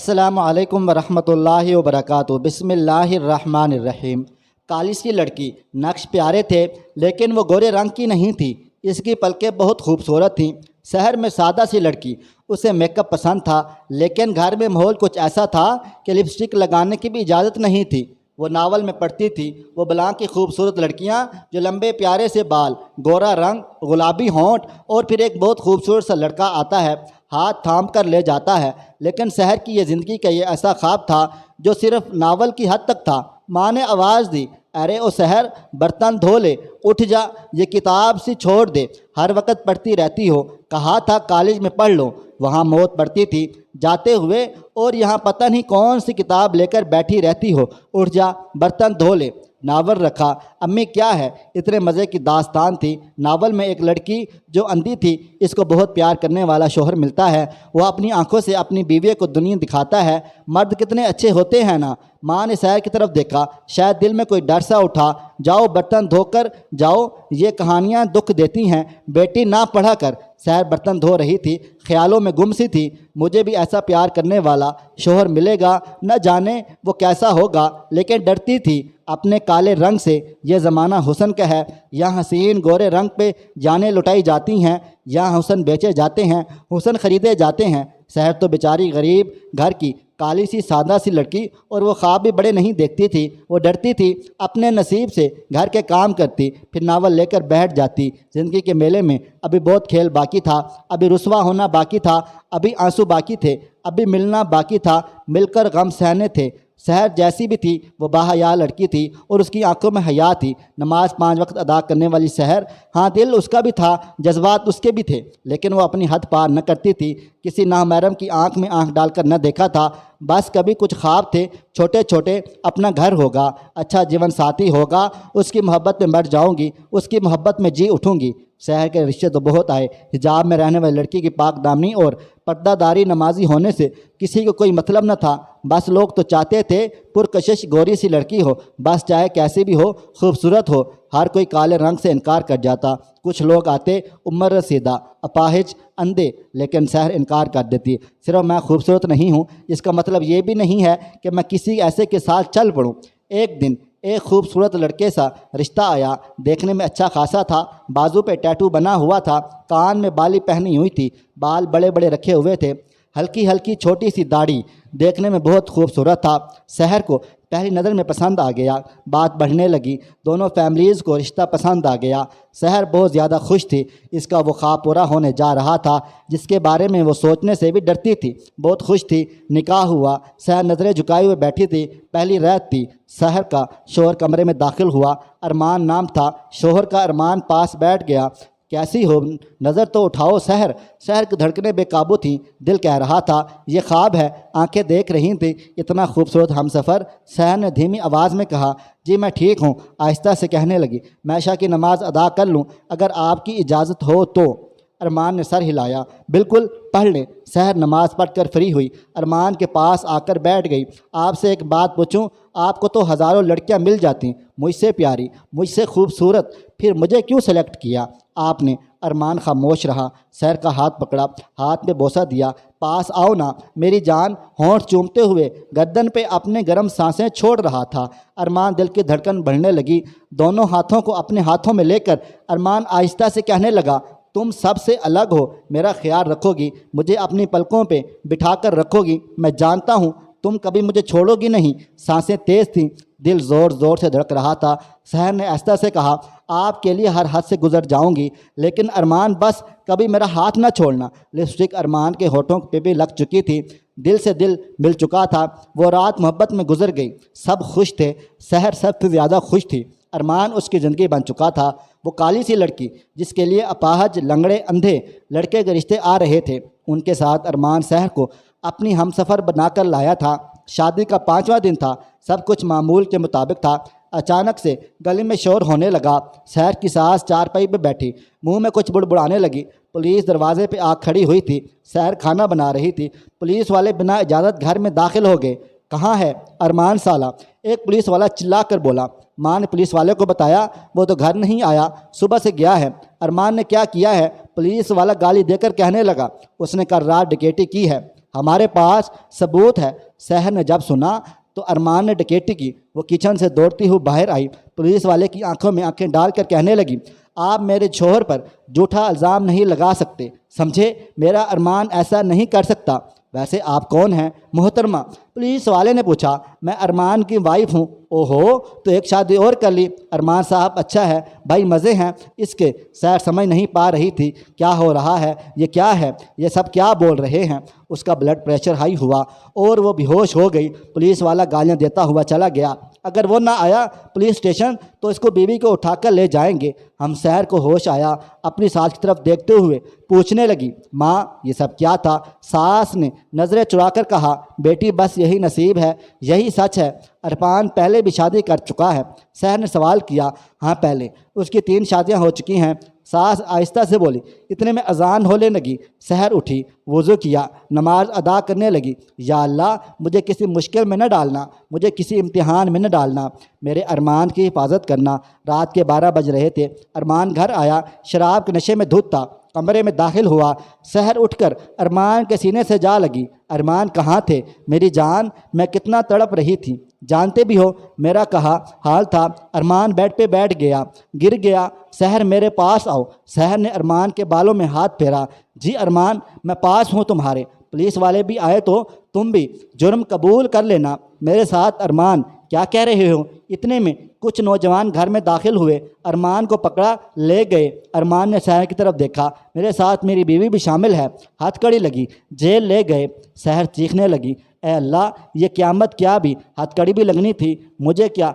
السلام علیکم ورحمۃ اللہ وبرکاتہ۔ بسم اللہ الرحمن الرحیم۔ کالی سی لڑکی، نقش پیارے تھے لیکن وہ گورے رنگ کی نہیں تھی، اس کی پلکیں بہت خوبصورت تھیں۔ شہر میں سادہ سی لڑکی، اسے میک اپ پسند تھا لیکن گھر میں ماحول کچھ ایسا تھا کہ لپسٹک لگانے کی بھی اجازت نہیں تھی۔ وہ ناول میں پڑھتی تھی وہ بلاں کی خوبصورت لڑکیاں جو لمبے پیارے سے بال، گورا رنگ، گلابی ہونٹ اور پھر ایک بہت خوبصورت سا لڑکا آتا ہے، ہاتھ تھام کر لے جاتا ہے۔ لیکن شہر کی یہ زندگی کا یہ ایسا خواب تھا جو صرف ناول کی حد تک تھا۔ ماں نے آواز دی، ارے او شہر، برتن دھو لے، اٹھ جا، یہ کتاب سی چھوڑ دے، ہر وقت پڑھتی رہتی ہو، کہا تھا کالج میں پڑھ لو، وہاں موت پڑتی تھی جاتے ہوئے، اور یہاں پتہ نہیں کون سی کتاب لے کر بیٹھی رہتی ہو، اٹھ جا، برتن دھو لے۔ ناول رکھا، امی کیا ہے؟ اتنے مزے کی داستان تھی۔ ناول میں ایک لڑکی جو اندھی تھی، اس کو بہت پیار کرنے والا شوہر ملتا ہے، وہ اپنی آنکھوں سے اپنی بیوی کو دنیا دکھاتا ہے، مرد کتنے اچھے ہوتے ہیں نا۔ ماں نے شہر کی طرف دیکھا، شاید دل میں کوئی ڈر سا اٹھا، جاؤ برتن دھو کر جاؤ، یہ کہانیاں دکھ دیتی ہیں، بیٹی نہ پڑھا کر۔ شہر برتن دھو رہی تھی، خیالوں میں گم سی تھی، مجھے بھی ایسا پیار کرنے والا شوہر ملے گا، نہ جانے وہ کیسا ہوگا، لیکن ڈرتی تھی اپنے کالے رنگ سے۔ یہ زمانہ حسن کا ہے، یہاں حسین گورے رنگ پہ جانیں لٹائی جاتی ہیں، یہاں حسن بیچے جاتے ہیں، حسن خریدے جاتے ہیں۔ شہر تو بیچاری غریب گھر کی کالی سی سادہ سی لڑکی، اور وہ خواب بھی بڑے نہیں دیکھتی تھی، وہ ڈرتی تھی اپنے نصیب سے، گھر کے کام کرتی، پھر ناول لے کر بیٹھ جاتی۔ زندگی کے میلے میں ابھی بہت کھیل باقی تھا، ابھی رسوا ہونا باقی تھا، ابھی آنسو باقی تھے، ابھی ملنا باقی تھا، مل کر غم سہنے تھے۔ شہر جیسی بھی تھی وہ باحیا لڑکی تھی اور اس کی آنکھوں میں حیا تھی۔ نماز 5 وقت ادا کرنے والی شہر، ہاں دل اس کا بھی تھا، جذبات اس کے بھی تھے، لیکن وہ اپنی حد پار نہ کرتی تھی، کسی نامحرم کی آنکھ میں آنکھ ڈال کر نہ دیکھا تھا۔ بس کبھی کچھ خواب تھے چھوٹے چھوٹے، اپنا گھر ہوگا، اچھا جیون ساتھی ہوگا، اس کی محبت میں مر جاؤں گی، اس کی محبت میں جی اٹھوں گی۔ شہر کے رشتے تو بہت آئے، حجاب میں رہنے والی لڑکی کی پاک دامنی اور پردہ داری نمازی ہونے سے کسی کو کوئی مطلب نہ تھا، بس لوگ تو چاہتے تھے پرکشش گوری سی لڑکی ہو، بس چاہے کیسی بھی ہو، خوبصورت ہو۔ ہر کوئی کالے رنگ سے انکار کر جاتا، کچھ لوگ آتے عمر رسیدہ، اپاہج، اندھے، لیکن شہر انکار کر دیتی۔ صرف میں خوبصورت نہیں ہوں اس کا مطلب یہ بھی نہیں ہے کہ میں کسی ایسے کے ساتھ چل پڑوں۔ ایک دن ایک خوبصورت لڑکے سا رشتہ آیا، دیکھنے میں اچھا خاصا تھا، بازو پہ ٹیٹو بنا ہوا تھا، کان میں بالی پہنی ہوئی تھی، بال بڑے بڑے رکھے ہوئے تھے، ہلکی ہلکی چھوٹی سی داڑھی، دیکھنے میں بہت خوبصورت تھا۔ شہر کو پہلی نظر میں پسند آ گیا، بات بڑھنے لگی، دونوں فیملیز کو رشتہ پسند آ گیا۔ شہر بہت زیادہ خوش تھی، اس کا وہ خواب پورا ہونے جا رہا تھا جس کے بارے میں وہ سوچنے سے بھی ڈرتی تھی، بہت خوش تھی۔ نکاح ہوا، شہر نظریں جھکائے ہوئے بیٹھی تھی، پہلی رات تھی۔ شہر کا شوہر کمرے میں داخل ہوا، ارمان نام تھا شوہر کا۔ ارمان پاس بیٹھ گیا، کیسی ہو، نظر تو اٹھاؤ شہر۔ شہر کی دھڑکنیں بے قابو تھیں، دل کہہ رہا تھا یہ خواب ہے، آنکھیں دیکھ رہی تھیں اتنا خوبصورت ہم سفر۔ شہر نے دھیمی آواز میں کہا، جی میں ٹھیک ہوں۔ آہستہ سے کہنے لگی، میں عشاء کی نماز ادا کر لوں اگر آپ کی اجازت ہو تو؟ ارمان نے سر ہلایا، بالکل، پڑھ لیں۔ شہر نماز پڑھ کر فری ہوئی، ارمان کے پاس آ کر بیٹھ گئی۔ آپ سے ایک بات پوچھوں؟ آپ کو تو ہزاروں لڑکیاں مل جاتی، مجھ سے پیاری، مجھ سے خوبصورت، پھر مجھے کیوں سلیکٹ کیا آپ نے؟ ارمان خاموش رہا۔ شہر کا ہاتھ پکڑا، ہاتھ میں بوسہ دیا، پاس آؤ نا میری جان۔ ہونٹ چومتے ہوئے گردن پہ اپنے گرم سانسیں چھوڑ رہا تھا۔ ارمان دل کی دھڑکن بڑھنے لگی، دونوں ہاتھوں کو اپنے ہاتھوں میں لے کر ارمان آہستہ سے کہنے لگا، تم سب سے الگ ہو، میرا خیال رکھو گی، مجھے اپنی پلکوں پہ بٹھا کر رکھو گی، میں جانتا ہوں تم کبھی مجھے چھوڑو گی نہیں۔ سانسیں تیز تھیں، دل زور زور سے دھڑک رہا تھا۔ شہر نے آہستہ سے کہا، آپ کے لیے ہر حد سے گزر جاؤں گی، لیکن ارمان بس کبھی میرا ہاتھ نہ چھوڑنا۔ لپسٹک ارمان کے ہونٹوں پہ بھی لگ چکی تھی، دل سے دل مل چکا تھا۔ وہ رات محبت میں گزر گئی، سب خوش تھے، شہر سب سے زیادہ خوش تھی۔ ارمان اس کی زندگی بن چکا تھا، وہ کالی سی لڑکی جس کے لیے اپاہج، لنگڑے، اندھے لڑکے کے رشتے آ رہے تھے، ان کے ساتھ ارمان شہر کو اپنی ہم سفر بنا کر لایا تھا۔ شادی کا 5واں دن تھا، سب کچھ معمول کے مطابق تھا۔ اچانک سے گلی میں شور ہونے لگا، شہر کی ساس چارپائی پہ بیٹھی منہ میں کچھ بڑبڑانے لگی۔ پولیس دروازے پہ آ کھڑی ہوئی تھی، شہر کھانا بنا رہی تھی، پولیس والے بنا اجازت گھر میں داخل ہو گئے۔ کہاں ہے ارمان سالہ؟ ایک پولیس والا چلا کر بولا۔ ماں نے پولیس والے کو بتایا، وہ تو گھر نہیں آیا، صبح سے گیا ہے۔ ارمان نے کیا کیا ہے؟ پولیس والا گالی دے کر کہنے لگا، اس نے کل رات ڈکیٹی کی ہے۔ ہمارے پاس ثبوت ہے۔ سحر نے جب سنا تو ارمان نے ڈکیتی کی۔ وہ کچن سے دوڑتی ہوئی باہر آئی، پولیس والے کی آنکھوں میں آنکھیں ڈال کر کہنے لگی، آپ میرے شوہر پر جھوٹا الزام نہیں لگا سکتے، سمجھے؟ میرا ارمان ایسا نہیں کر سکتا۔ ویسے آپ کون ہیں محترمہ؟ پولیس والے نے پوچھا۔ میں ارمان کی وائف ہوں۔ اوہو، تو ایک شادی اور کر لی۔ ارمان صاحب اچھا ہے بھائی، مزے ہیں اس کے۔ سحر سمجھ نہیں پا رہی تھی کیا ہو رہا ہے، یہ کیا ہے، یہ سب کیا بول رہے ہیں۔ اس کا بلڈ پریشر ہائی ہوا اور وہ بے ہوش ہو گئی۔ پولیس والا گالیاں دیتا ہوا چلا گیا۔ اگر وہ نہ آیا پولیس اسٹیشن تو اس کو بیوی کو اٹھا کر لے جائیں گے۔ ہم سحر کو ہوش آیا، اپنی ساس کی طرف دیکھتے ہوئے پوچھنے لگی، ماں یہ سب کیا تھا؟ ساس نے نظریں چرا کر کہا، بیٹی بس یہی نصیب ہے، یہی سچ ہے۔ ارفان پہلے بھی شادی کر چکا ہے؟ سحر نے سوال کیا۔ ہاں پہلے اس کی 3 شادیاں ہو چکی ہیں۔ ساس آہستہ سے بولی۔ اتنے میں اذان ہونے لگی۔ سحر اٹھی، وضو کیا، نماز ادا کرنے لگی۔ یا اللہ، مجھے کسی مشکل میں نہ ڈالنا، مجھے کسی امتحان میں نہ ڈالنا، میرے ارمان کی حفاظت کرنا۔ رات کے 12 بج رہے تھے۔ ارمان گھر آیا، شراب کے نشے میں دھت تھا۔ کمرے میں داخل ہوا۔ سحر اٹھ کر ارمان کے سینے سے جا لگی۔ ارمان کہاں تھے میری جان؟ میں کتنا تڑپ رہی تھی، جانتے بھی ہو میرا کہا حال تھا۔ ارمان بیڈ پہ بیٹھ گیا، گر گیا۔ سحر میرے پاس آؤ۔ سحر نے ارمان کے بالوں میں ہاتھ پھیرا۔ جی ارمان، میں پاس ہوں تمہارے۔ پولیس والے بھی آئے تو تم بھی جرم قبول کر لینا میرے ساتھ۔ ارمان کیا کہہ رہے ہو؟ اتنے میں کچھ نوجوان گھر میں داخل ہوئے، ارمان کو پکڑا لے گئے۔ ارمان نے سحر کی طرف دیکھا، میرے ساتھ میری بیوی بھی شامل ہے۔ ہتھ کڑی لگی، جیل لے گئے۔ سحر چیخنے لگی، اے اللہ، یہ قیامت کیا بھی، ہتھ کڑی بھی لگنی تھی، مجھے کیا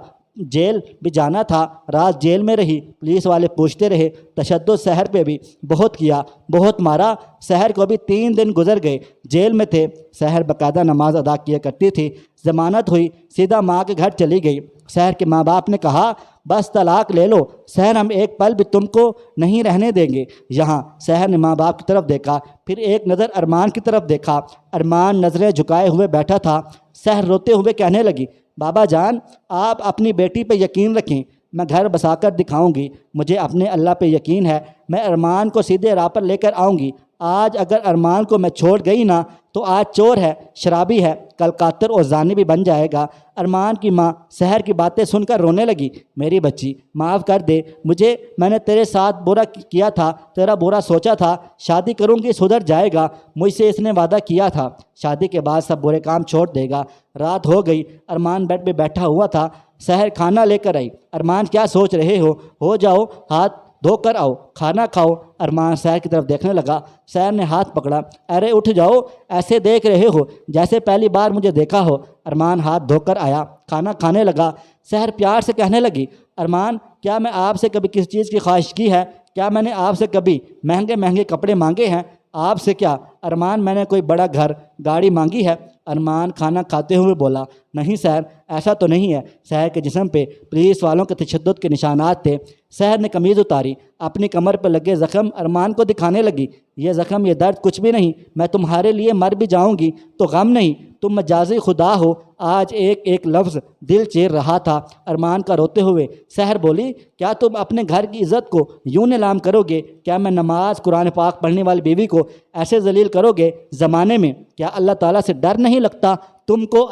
جیل بھی جانا تھا؟ رات جیل میں رہی۔ پولیس والے پوچھتے رہے، تشدد سحر پہ بھی بہت کیا، بہت مارا۔ سحر کو بھی 3 دن گزر گئے، جیل میں تھے۔ سحر باقاعدہ نماز ادا کیا کرتی تھی۔ ضمانت ہوئی، سیدھا ماں کے گھر چلی گئی۔ سحر کے ماں باپ نے کہا، بس طلاق لے لو، سحر ہم ایک پل بھی تم کو نہیں رہنے دیں گے یہاں۔ سحر نے ماں باپ کی طرف دیکھا، پھر ایک نظر ارمان کی طرف دیکھا۔ ارمان نظریں جھکائے ہوئے بیٹھا تھا۔ سحر روتے ہوئے کہنے لگی، بابا جان، آپ اپنی بیٹی پہ یقین رکھیں، میں گھر بسا کر دکھاؤں گی، مجھے اپنے اللہ پہ یقین ہے، میں ارمان کو سیدھے راہ پر لے کر آؤں گی۔ آج اگر ارمان کو میں چھوڑ گئی نا تو آج چور ہے، شرابی ہے، کل قاتل اور زانی بھی بن جائے گا۔ ارمان کی ماں سحر کی باتیں سن کر رونے لگی، میری بچی معاف کر دے مجھے، میں نے تیرے ساتھ برا کیا تھا، تیرا برا سوچا تھا، شادی کروں گی سدھر جائے گا، مجھ سے اس نے وعدہ کیا تھا، شادی کے بعد سب برے کام چھوڑ دے گا۔ رات ہو گئی، ارمان بیڈ پہ بیٹھا ہوا تھا۔ سحر کھانا لے کر آئی۔ ارمان کیا سوچ رہے ہو جاؤ، ہاتھ دھو کر آؤ، کھانا کھاؤ۔ ارمان سحر کی طرف دیکھنے لگا۔ سحر نے ہاتھ پکڑا، ارے اٹھ جاؤ، ایسے دیکھ رہے ہو جیسے پہلی بار مجھے دیکھا ہو۔ ارمان ہاتھ دھو کر آیا، کھانا کھانے لگا۔ سحر پیار سے کہنے لگی، ارمان کیا میں آپ سے کبھی کسی چیز کی خواہش کی ہے؟ کیا میں نے آپ سے کبھی مہنگے مہنگے کپڑے مانگے ہیں؟ آپ سے کیا ارمان میں نے کوئی بڑا گھر گاڑی مانگی ہے؟ ارمان کھانا کھاتے ہوئے بولا، نہیں سحر، ایسا تو نہیں ہے۔ سحر کے جسم پہ پولیس والوں کے تشدد کے نشانات تھے۔ سحر نے قمیض اتاری، اپنی کمر پہ لگے زخم ارمان کو دکھانے لگی۔ یہ زخم، یہ درد کچھ بھی نہیں، میں تمہارے لیے مر بھی جاؤں گی تو غم نہیں، تم مجازی خدا ہو۔ آج ایک ایک لفظ دل چیر رہا تھا ارمان کا۔ روتے ہوئے سحر بولی، کیا تم اپنے گھر کی عزت کو یوں نیلام کرو گے؟ کیا میں نماز قرآن پاک پڑھنے والی بیوی کو ایسے ذلیل کرو گے زمانے میں؟ کیا اللہ تعالیٰ سے ڈر نہیں لگتا تم کو؟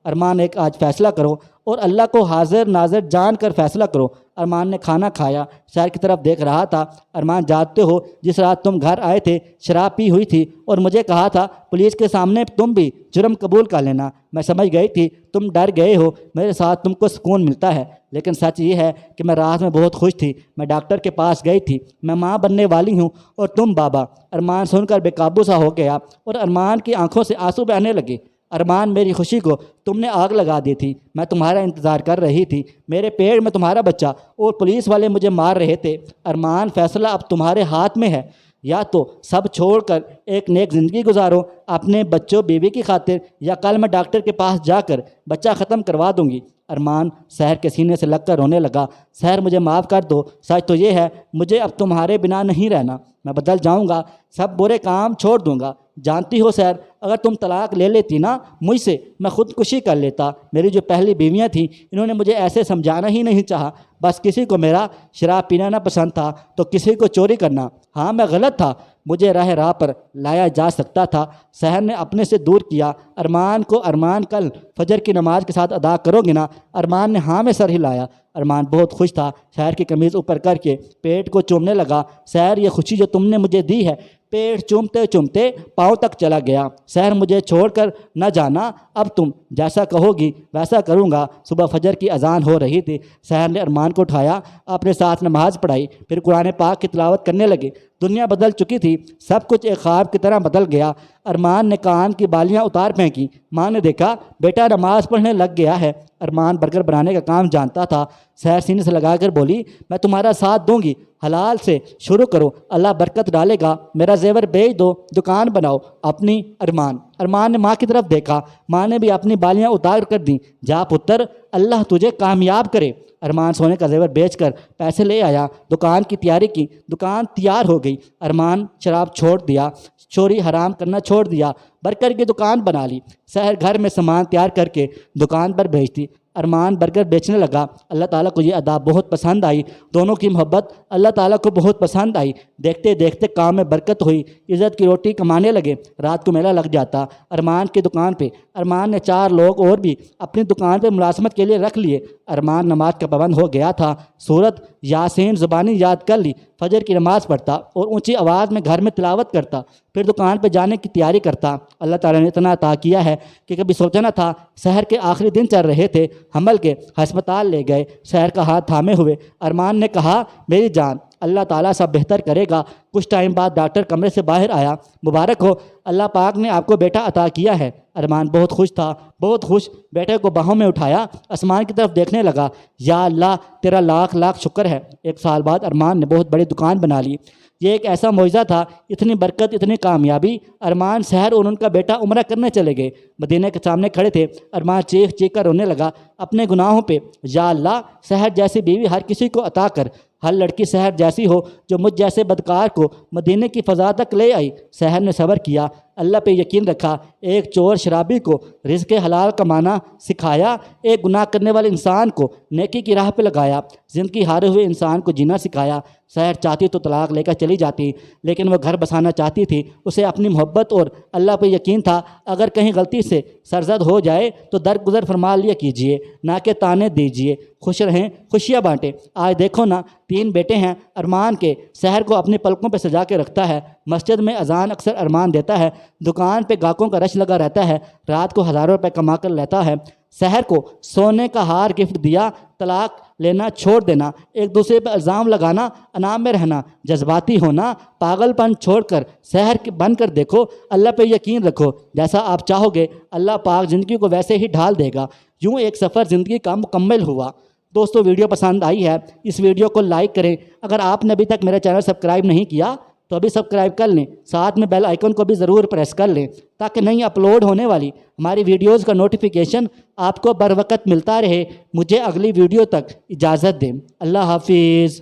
ارمان ایک آج فیصلہ کرو اور اللہ کو حاضر ناظر جان کر فیصلہ کرو۔ ارمان نے کھانا کھایا، سحر کی طرف دیکھ رہا تھا۔ ارمان جانتے ہو جس رات تم گھر آئے تھے شراب پی ہوئی تھی اور مجھے کہا تھا پولیس کے سامنے تم بھی جرم قبول کر لینا، میں سمجھ گئی تھی تم ڈر گئے ہو، میرے ساتھ تم کو سکون ملتا ہے، لیکن سچ یہ ہے کہ میں رات میں بہت خوش تھی، میں ڈاکٹر کے پاس گئی تھی، میں ماں بننے والی ہوں اور تم بابا۔ ارمان سن کر بے قابو سا ہو گیا اور ارمان کی آنکھوں سے آنسو بہنے لگے۔ ارمان میری خوشی کو تم نے آگ لگا دی تھی، میں تمہارا انتظار کر رہی تھی، میرے پیٹ میں تمہارا بچہ اور پولیس والے مجھے مار رہے تھے۔ ارمان فیصلہ اب تمہارے ہاتھ میں ہے، یا تو سب چھوڑ کر ایک نیک زندگی گزارو اپنے بچوں بیوی کی خاطر، یا کل میں ڈاکٹر کے پاس جا کر بچہ ختم کروا دوں گی۔ ارمان سحر کے سینے سے لگ کر رونے لگا۔ سحر مجھے معاف کر دو، سچ تو یہ ہے مجھے اب تمہارے بنا نہیں رہنا، میں بدل جاؤں گا، سب برے کام چھوڑ دوں گا۔ جانتی ہو سحر، اگر تم طلاق لے لیتی نا مجھ سے، میں خودکشی کر لیتا۔ میری جو پہلی بیویاں تھیں انہوں نے مجھے ایسے سمجھانا ہی نہیں چاہا، بس کسی کو میرا شراب پینا نہ پسند تھا تو کسی کو چوری کرنا۔ ہاں میں غلط تھا، مجھے راہ پر لایا جا سکتا تھا۔ سحر نے اپنے سے دور کیا۔ ارمان کل فجر کی نماز کے ساتھ ادا کرو گے نا؟ ارمان نے ہاں میں سر ہلایا۔ ارمان بہت خوش تھا، سحر کی قمیض اوپر کر کے پیٹ کو چومنے لگا۔ سحر، یہ خوشی جو تم نے مجھے دی ہے۔ پیٹ چومتے چومتے پاؤں تک چلا گیا۔ سحر، مجھے چھوڑ کر نہ جانا، اب تم جیسا کہو گی ویسا کروں گا۔ صبح فجر کی اذان ہو رہی تھی۔ سحر نے ارمان کو اٹھایا، اپنے ساتھ نماز پڑھائی، پھر قرآن پاک کی تلاوت کرنے لگے۔ دنیا بدل چکی تھی، سب کچھ ایک خواب کی طرح بدل گیا۔ ارمان نے کان کی بالیاں اتار پھینکی۔ ماں نے دیکھا بیٹا نماز پڑھنے لگ گیا ہے۔ ارمان برگر بنانے کا کام جانتا تھا۔ سحر سینے سے لگا کر بولی، میں تمہارا ساتھ دوں گی، حلال سے شروع کرو، اللہ برکت ڈالے گا، میرا زیور بیچ دو، دکان بناؤ اپنی۔ ارمان نے ماں کی طرف دیکھا، ماں نے بھی اپنی بالیاں اتار کر دیں۔ جا پتر، اللہ تجھے کامیاب کرے۔ ارمان سونے کا زیور بیچ کر پیسے لے آیا، دکان کی تیاری کی، دکان تیار ہو گئی۔ ارمان شراب چھوڑ دیا، چوری حرام کرنا چھوڑ دیا، برگر کی دکان بنا لی۔ سحر گھر میں سامان تیار کر کے دکان پر بھیجتی۔ ارمان برگر بیچنے لگا۔ اللہ تعالیٰ کو یہ ادا بہت پسند آئی، دونوں کی محبت اللہ تعالیٰ کو بہت پسند آئی۔ دیکھتے دیکھتے کام میں برکت ہوئی، عزت کی روٹی کمانے لگے۔ رات کو میلہ لگ جاتا ارمان کی دکان پہ۔ ارمان نے 4 لوگ اور بھی اپنی دکان پہ ملازمت کے لیے رکھ لیے۔ ارمان نماز کا پابند ہو گیا تھا، سورت یاسین زبانی یاد کر لی، فجر کی نماز پڑھتا اور اونچی آواز میں گھر میں تلاوت کرتا، پھر دکان پہ جانے کی تیاری کرتا۔ اللہ تعالیٰ نے اتنا عطا کیا ہے کہ کبھی سوچا نہ تھا۔ سحر کے آخری دن چل رہے تھے، حمل کے ہسپتال لے گئے۔ سحر کا ہاتھ تھامے ہوئے ارمان نے کہا، میری جان، اللہ تعالیٰ سب بہتر کرے گا۔ کچھ ٹائم بعد ڈاکٹر کمرے سے باہر آیا۔ مبارک ہو، اللہ پاک نے آپ کو بیٹا عطا کیا ہے۔ ارمان بہت خوش تھا، بہت خوش۔ بیٹے کو باہوں میں اٹھایا، آسمان کی طرف دیکھنے لگا۔ یا اللہ، تیرا لاکھ لاکھ شکر ہے۔ 1 سال بعد ارمان نے بہت بڑی دکان بنا لی۔ یہ ایک ایسا معجزہ تھا، اتنی برکت، اتنی کامیابی۔ ارمان، سحر اور ان کا بیٹا عمرہ کرنے چلے گئے۔ مدینے کے سامنے کھڑے تھے۔ ارمان چیخ چیخ کر رونے لگا اپنے گناہوں پہ۔ یا اللہ، سحر جیسی بیوی ہر کسی کو عطا کر، ہر لڑکی سحر جیسی ہو جو مجھ جیسے بدکار کو مدینے کی فضا تک لے آئی۔ سحر نے صبر کیا، اللہ پہ یقین رکھا، ایک چور شرابی کو رزق حلال کمانا سکھایا، ایک گناہ کرنے والے انسان کو نیکی کی راہ پہ لگایا، زندگی ہارے ہوئے انسان کو جینا سکھایا۔ سحر چاہتی تو طلاق لے کر چلی جاتی، لیکن وہ گھر بسانا چاہتی تھی۔ اسے اپنی محبت اور اللہ پہ یقین تھا، اگر کہیں غلطی سے سرزد ہو جائے تو درگزر فرما لیا کیجیے، نہ کہ تانے دیجیے۔ خوش رہیں، خوشیاں بانٹیں۔ آج دیکھو نا، 3 بیٹے ہیں ارمان کے۔ سحر کو اپنی پلکوں پہ سجا کے رکھتا ہے، مسجد میں اذان اکثر ارمان دیتا ہے، دکان پہ گاہکوں کا رش لگا رہتا ہے، رات کو ہزاروں روپے کما کر لیتا ہے۔ سحر کو سونے کا ہار گفٹ دیا، طلاق لینا چھوڑ دینا، ایک دوسرے پہ الزام لگانا، انام میں رہنا، جذباتی ہونا، پاگل پن چھوڑ کر سحر بن کر دیکھو، اللہ پہ یقین رکھو، جیسا آپ چاہو گے اللہ پاک زندگی کو ویسے ہی ڈھال دے گا۔ یوں ایک سفر زندگی کا مکمل ہوا۔ دوستو، ویڈیو پسند آئی ہے، اس ویڈیو کو لائک کریں۔ اگر آپ نے ابھی تک میرا چینل سبسکرائب نہیں کیا تو ابھی سبسکرائب کر لیں، ساتھ میں بیل آئیکن کو بھی ضرور پریس کر لیں تاکہ نئی اپلوڈ ہونے والی ہماری ویڈیوز کا نوٹیفیکیشن آپ کو بر وقت ملتا رہے۔ مجھے اگلی ویڈیو تک اجازت دیں۔ اللہ حافظ۔